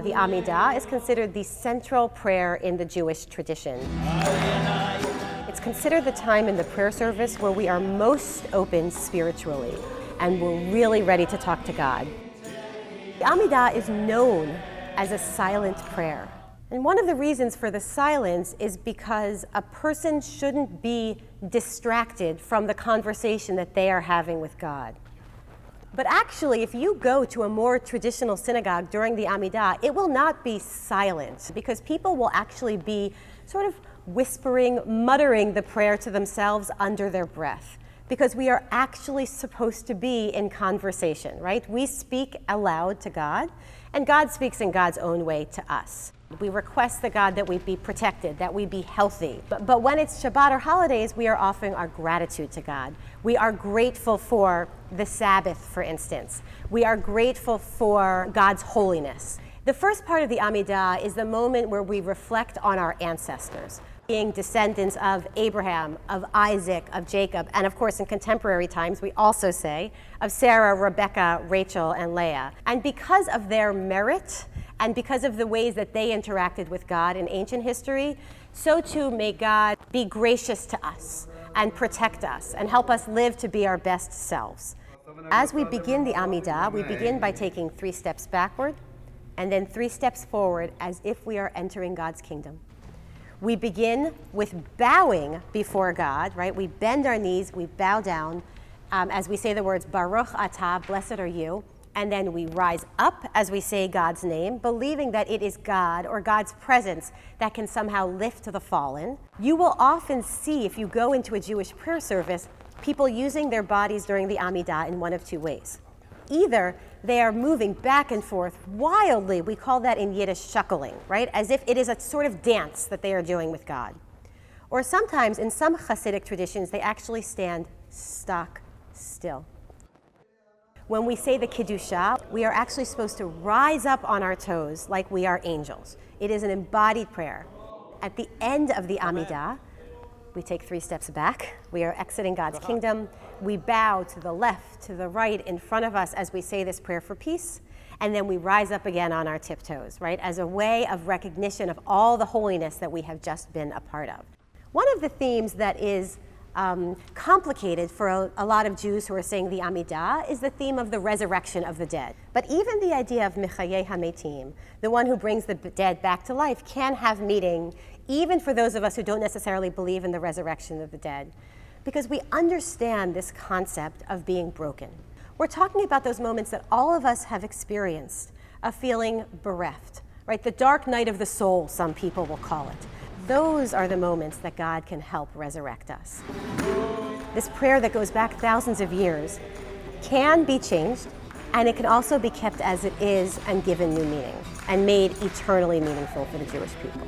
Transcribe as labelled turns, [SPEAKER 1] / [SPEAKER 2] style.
[SPEAKER 1] The Amidah is considered the central prayer in the Jewish tradition. It's considered the time in the prayer service where we are most open spiritually and we're really ready to talk to God. The Amidah is known as a silent prayer. And one of the reasons for the silence is because a person shouldn't be distracted from the conversation that they are having with God. But actually, if you go to a more traditional synagogue during the Amidah, it will not be silent because people will actually be sort of whispering, muttering the prayer to themselves under their breath because we are actually supposed to be in conversation, right? We speak aloud to God, and God speaks in God's own way to us. We request to God that we be protected, that we be healthy. But when it's Shabbat or holidays, we are offering our gratitude to God. We are grateful for the Sabbath, for instance. We are grateful for God's holiness. The first part of the Amidah is the moment where we reflect on our ancestors, being descendants of Abraham, of Isaac, of Jacob, and of course in contemporary times we also say of Sarah, Rebecca, Rachel, and Leah. And because of their merit, and because of the ways that they interacted with God in ancient history, so too may God be gracious to us and protect us and help us live to be our best selves. As we begin the Amidah, we begin by taking 3 steps backward and then 3 steps forward as if we are entering God's kingdom. We begin with bowing before God, right? We bend our knees, we bow down as we say the words, Baruch Atah, blessed are you. And then we rise up as we say God's name, believing that it is God or God's presence that can somehow lift the fallen. You will often see, if you go into a Jewish prayer service, people using their bodies during the Amidah in one of 2 ways. Either they are moving back and forth wildly, we call that in Yiddish shuckling, right? As if it is a sort of dance that they are doing with God. Or sometimes, in some Hasidic traditions, they actually stand stock still. When we say the Kiddusha, we are actually supposed to rise up on our toes like we are angels. It is an embodied prayer. At the end of the Amidah, we take 3 steps back. We are exiting God's kingdom. We bow to the left, to the right, in front of us as we say this prayer for peace. And then we rise up again on our tiptoes, right, as a way of recognition of all the holiness that we have just been a part of. One of the themes that is complicated for a lot of Jews who are saying the Amidah is the theme of the resurrection of the dead. But even the idea of Mechayeh HaMetim, the one who brings the dead back to life, can have meaning even for those of us who don't necessarily believe in the resurrection of the dead, because we understand this concept of being broken. We're talking about those moments that all of us have experienced, of feeling bereft, right? The dark night of the soul, some people will call it. Those are the moments that God can help resurrect us. This prayer that goes back thousands of years can be changed, and it can also be kept as it is and given new meaning and made eternally meaningful for the Jewish people.